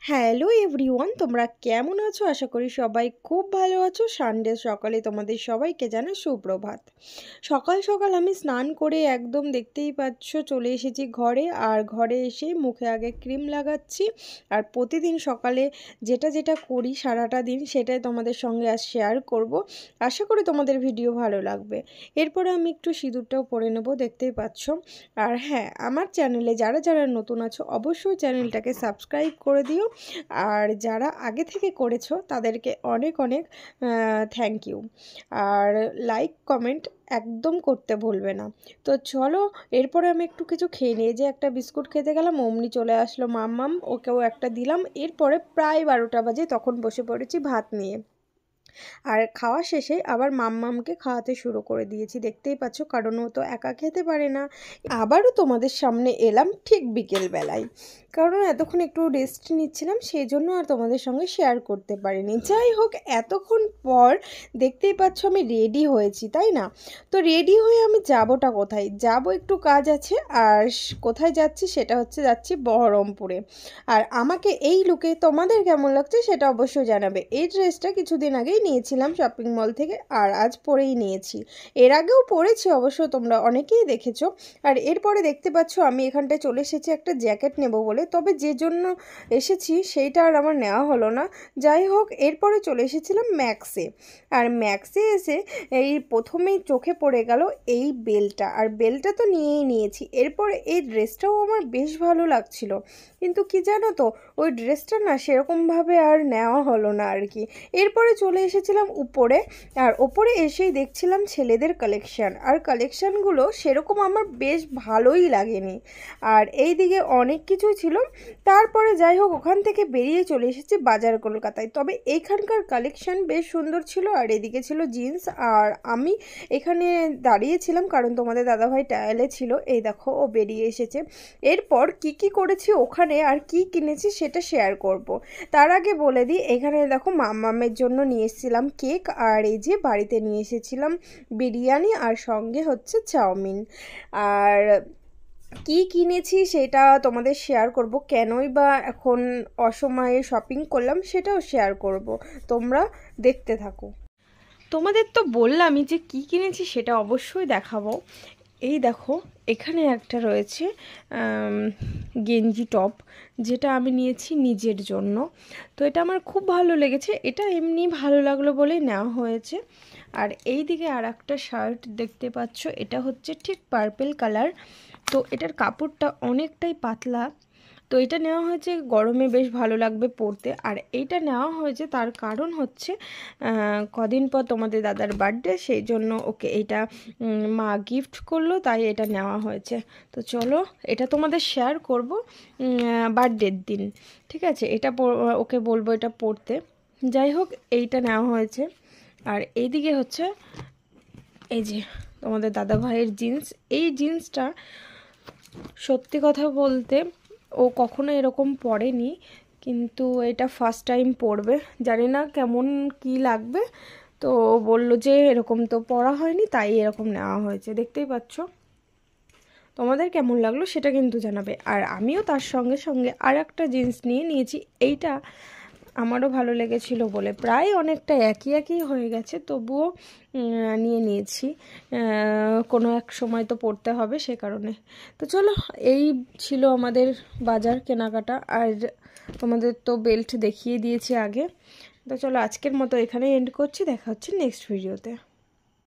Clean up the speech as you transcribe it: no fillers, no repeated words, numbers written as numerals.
Hello everyone, তোমরা কেমন আছো? আশা করি সবাই খুব ভালো আছো। সানডে সকালে তোমাদের সবাইকে জানাই সুপ্রভাত। সকাল সকাল আমি স্নান করে একদম দেখতেই পাচ্ছ চলে এসেছি ঘরে। আর ঘরে এসে মুখে আগে ক্রিম লাগাচ্ছি। আর প্রতিদিন সকালে যেটা যেটা করি সারাটা দিন সেটাই তোমাদের সঙ্গে আজ শেয়ার করব। আশা করি তোমাদের ভিডিও ভালো লাগবে। এরপরে আমি একটু সিঁদুরটাও পরে নেব, দেখতেই পাচ্ছ। আর হ্যাঁ, আমার চ্যানেলে যারা যারা নতুন আছো অবশ্যই চ্যানেলটাকে সাবস্ক্রাইব করে দিও। আর যারা আগে থেকে করেছো তাদেরকে অনেক অনেক থ্যাংক ইউ। আর লাইক কমেন্ট একদম করতে ভুলবে না। তো চলো, এরপরে আমি একটু কিছু খেয়ে নিয়ে যে একটা বিস্কুট খেতে গেলাম, অমনি চলে আসলো মাম্মাম, ওকেও একটা দিলাম। এরপরে প্রায় 12টা বাজে, তখন বসে পড়েছি ভাত নিয়ে। আর খাওয়া শেষে আবার মাম্মামকে খাওয়াতে শুরু করে দিয়েছি, দেখতেই পাচ্ছ, কারণ ও তো একা খেতে পারে না। আবারও তোমাদের সামনে এলাম ঠিক বিকেলবেলায়, কারণ এতক্ষণ একটু রেস্ট নিচ্ছিলাম, সেই জন্য আর তোমাদের সঙ্গে শেয়ার করতে পারিনি। যাই হোক, এতক্ষণ পর দেখতেই পাচ্ছ আমি রেডি হয়েছি, তাই না? তো রেডি হয়ে আমি যাবোটা কোথায়? যাব একটু কাজ আছে। আর কোথায় যাচ্ছি সেটা হচ্ছে যাচ্ছি বহরমপুরে। আর আমাকে এই লুকে তোমাদের কেমন লাগছে সেটা অবশ্যই জানাবে। এই ড্রেসটা কিছুদিন আগেই নিয়েছিলাম শপিং মল থেকে, আর আজ পরেই নিয়েছি। এর আগেও পরেছি অবশ্য, তোমরা অনেকেই দেখেছো। আর এরপরে দেখতে পাচ্ছ আমি এখানটায় চলে এসেছি একটা জ্যাকেট নেব বলে, তবে যে জন্য এসেছি সেইটা আর আমার নেওয়া হলো না। যাই হোক, এরপরে চলে এসেছিলাম ম্যাক্সে। আর ম্যাক্সে এসে এই প্রথমেই চোখে পড়ে গেল এই বেলটা। আর বেলটা তো নিয়েই নিয়েছি। এরপরে এই ড্রেসটাও আমার বেশ ভালো লাগছিল, কিন্তু কি জানো তো, ওই ড্রেসটা না সেরকমভাবে আর নেওয়া হলো না আর কি। এরপরে চলে এসেছিলাম উপরে। আর ওপরে এসেই দেখছিলাম ছেলেদের কালেকশান, আর কালেকশানগুলো সেরকম আমার বেশ ভালোই লাগেনি। আর এই দিকে অনেক কিছুই ছিল। তারপরে যাই হোক, ওখান থেকে বেরিয়ে চলে এসেছি বাজার কলকাতায়। তবে এইখানকার কালেকশান বেশ সুন্দর ছিল। আর এদিকে ছিল জিন্স, আর আমি এখানে দাঁড়িয়েছিলাম কারণ তোমাদের দাদাভাই টায়ালে ছিল। এই দেখো, ও বেরিয়ে এসেছে। এরপর কি কি করেছি ওখানে আর কি কিনেছি সেটা শেয়ার করব। তার আগে বলে দিই, এখানে দেখো মাম্মামের জন্য নিয়ে এসেছিলাম কেক, আর এই যে বাড়িতে নিয়ে এসেছিলাম বিরিয়ানি, আর সঙ্গে হচ্ছে চাউমিন। আর কি কিনেছি সেটা তোমাদের শেয়ার করব, কেনই বা এখন অসময়ে শপিং করলাম সেটাও শেয়ার করব। তোমরা দেখতে থাকো। তোমাদের তো বললামই যে কি কিনেছি সেটা অবশ্যই দেখাবো। এই দেখো, এখানে একটা রয়েছে গেঞ্জি টপ, যেটা আমি নিয়েছি নিজের জন্য। তো এটা আমার খুব ভালো লেগেছে, এটা এমনি ভালো লাগলো বলেই নেওয়া হয়েছে। আর এই দিকে আর একটা শার্ট দেখতে পাচ্ছ, এটা হচ্ছে ঠিক পার্পেল কালার। তো এটার কাপড়টা অনেকটাই পাতলা। তো এটা নেওয়া হয়েছে, গরমে বেশ ভালো লাগবে পরতে। আর এইটা নেওয়া হয়েছে তার কারণ হচ্ছে কদিন পর তোমাদের দাদার বার্থডে, সেই জন্য ওকে এটা মা গিফট করলো, তাই এটা নেওয়া হয়েছে। তো চলো, এটা তোমাদের শেয়ার করব বার্থডের দিন, ঠিক আছে? এটা ওকে বলবো এটা পরতে। যাই হোক, এইটা নেওয়া হয়েছে। আর এইদিকে হচ্ছে এই যে তোমাদের দাদা ভাইয়ের জিন্স। এই জিন্সটা সত্যি কথা বলতে ও কখনো এরকম পরেনি, কিন্তু এটা ফার্স্ট টাইম পরবে। জানি না কেমন কি লাগবে। তো বললো যে এরকম তো পরা হয়নি, তাই এরকম নেওয়া হয়েছে। দেখতেই পাচ্ছ। তোমাদের কেমন লাগলো সেটা কিন্তু জানাবে। আর আমিও তার সঙ্গে সঙ্গে আর একটা জিন্স নিয়ে নিয়েছি। এইটা আমারও ভালো লেগেছিল বলে, প্রায় অনেকটা একই একই হয়ে গেছে, তবুও নিয়ে নিয়েছি। কোনো এক সময় তো পড়তে হবে, সে কারণে। তো চলো, এই ছিল আমাদের বাজার কেনাকাটা। আর তোমাদের তো বেল্ট দেখিয়ে দিয়েছি আগে। তো চলো, আজকের মতো এখানেই এন্ড করছি। দেখা হচ্ছে নেক্সট ভিডিওতে।